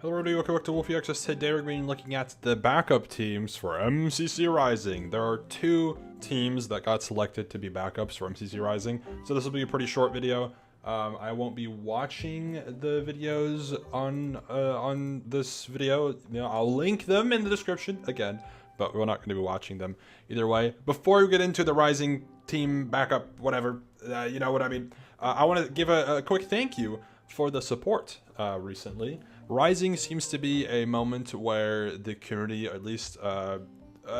Hello everybody, welcome back to Wolfeei. Today we're going to be looking at the backup teams for MCC Rising. There are two teams that got selected to be backups for MCC Rising, so this will be a pretty short video. I won't be watching the videos on this video. I'll link them in the description again, but we're not going to be watching them either way. Before we get into the Rising team backup, whatever, you know what I mean. I want to give a quick thank you for the support recently. Rising seems to be a moment where the community at least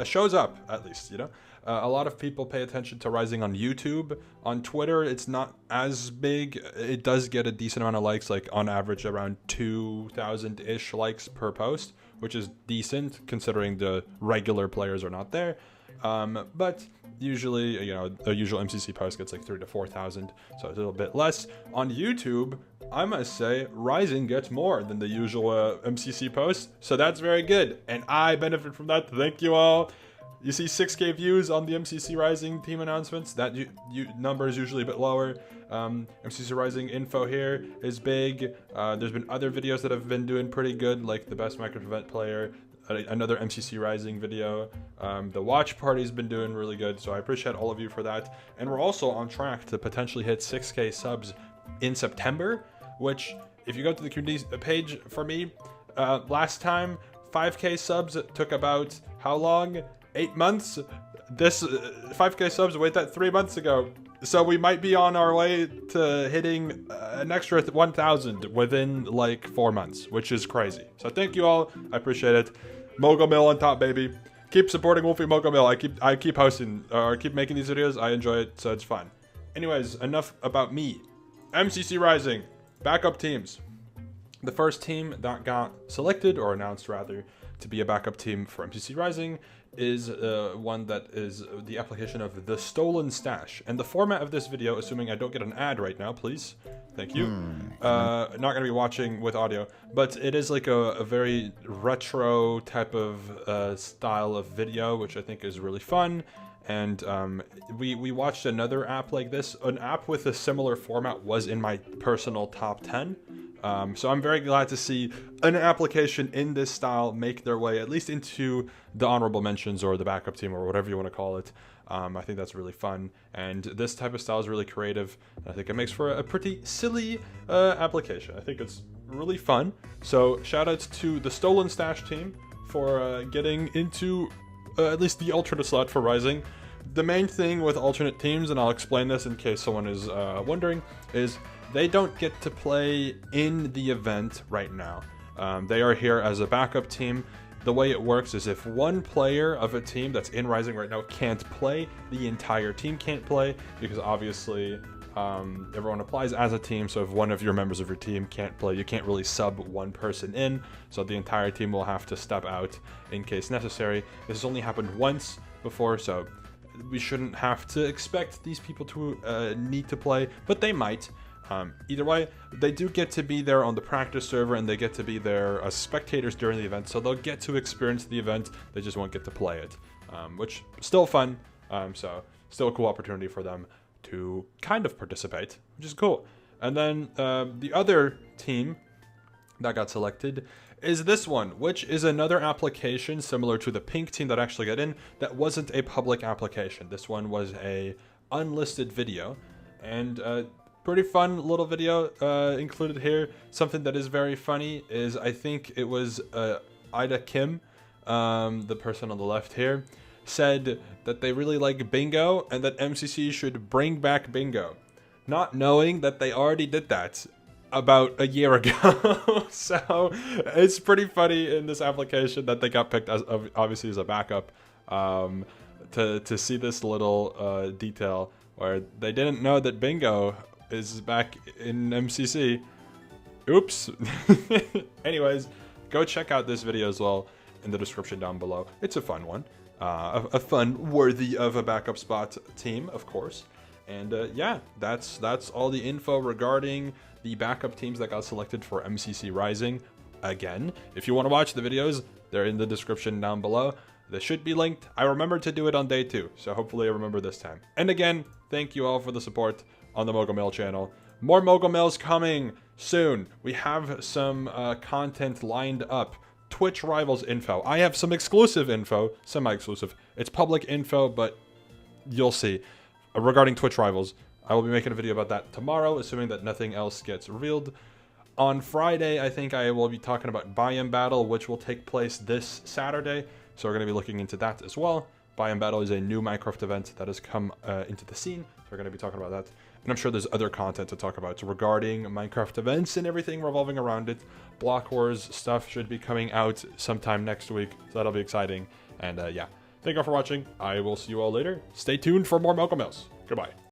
shows up, at least, you know. A lot of people pay attention to Rising on YouTube. On Twitter, it's not as big. It does get a decent amount of likes, like on average around 2,000-ish likes per post, which is decent considering the regular players are not there. But usually, you know, the usual MCC post gets like 3,000 to 4,000, so it's a little bit less. On YouTube, I must say, Rising gets more than the usual MCC post, so that's very good, and I benefit from that. Thank you all. You see 6K views on the MCC Rising team announcements. That number is usually a bit lower. MCC Rising info here is big. There's been other videos that have been doing pretty good, like the best Minecraft event player, another MCC Rising video. The watch party's been doing really good, so I appreciate all of you for that. And we're also on track to potentially hit 6K subs in September, which, if you go to the community page, for me, last time 5K subs took about how long? 8 months. This 5K subs wait that 3 months ago, so we might be on our way to hitting an extra 1,000 within like 4 months, which is crazy. So thank you all, I appreciate it. Mogul Mill on top, baby. Keep supporting Wolfeei Mogul Mill. I keep hosting or keep making these videos. I enjoy it, so it's fun. Anyways, enough about me. MCC Rising backup teams. The first team that got selected, or announced rather, to be a backup team for MCC Rising is one that is the application of the Stolen Stash. And the format of this video, assuming I don't get an ad right now, please, thank you. Not going to be watching with audio, but it is like a very retro type of style of video, which I think is really fun. And we watched another app like this. An app with a similar format was in my personal top 10. So I'm very glad to see an application in this style make their way at least into the honorable mentions or the backup team or whatever you want to call it. I think that's really fun, and this type of style is really creative. I think it makes for a pretty silly application. I think it's really fun. So shout out to the Stolen Stash team for getting into at least the alternate slot for Rising. The main thing with alternate teams, and I'll explain this in case someone is wondering, is they don't get to play in the event right now. They are here as a backup team. The way it works is if one player of a team that's in Rising right now can't play, the entire team can't play, because obviously everyone applies as a team. So if one of your members of your team can't play, you can't really sub one person in, so the entire team will have to step out in case necessary. This has only happened once before, so we shouldn't have to expect these people to need to play, but they might. Either way, they do get to be there on the practice server, and they get to be there as spectators during the event, so they'll get to experience the event. They just won't get to play it, which still fun. So still a cool opportunity for them to kind of participate, which is cool. And then the other team that got selected is this one, which is another application similar to the pink team that actually got in, that wasn't a public application. This one was a unlisted video, and pretty fun little video included here. Something that is very funny is, I think it was Ida Kim, the person on the left here, said that they really like bingo and that MCC should bring back bingo, not knowing that they already did that about a year ago. So it's pretty funny in this application that they got picked as obviously as a backup, to see this little detail where they didn't know that bingo is back in MCC. Oops. Anyways, go check out this video as well in the description down below. It's a fun one, a fun, worthy of a backup spot team, of course. And yeah, that's all the info regarding the backup teams that got selected for MCC Rising. Again, if you want to watch the videos, they're in the description down below. They should be linked. I remembered to do it on day 2, so hopefully I remember this time. And again, thank you all for the support on the Mogul Mill channel. More Mogul Mills coming. soon. We have some content lined up. Twitch Rivals info. I have some exclusive info, semi-exclusive. It's public info, but you'll see. Regarding Twitch Rivals, I will be making a video about that tomorrow, assuming that nothing else gets revealed. On Friday, I think I will be talking about Buy-in Battle, which will take place this Saturday. So we're going to be looking into that as well. Buy-in Battle is a new Minecraft event that has come into the scene. So we're going to be talking about that. And I'm sure there's other content to talk about regarding Minecraft events and everything revolving around it. Block Wars stuff should be coming out sometime next week. So that'll be exciting. And yeah, thank you all for watching. I will see you all later. Stay tuned for more Malcolm Mills. Goodbye.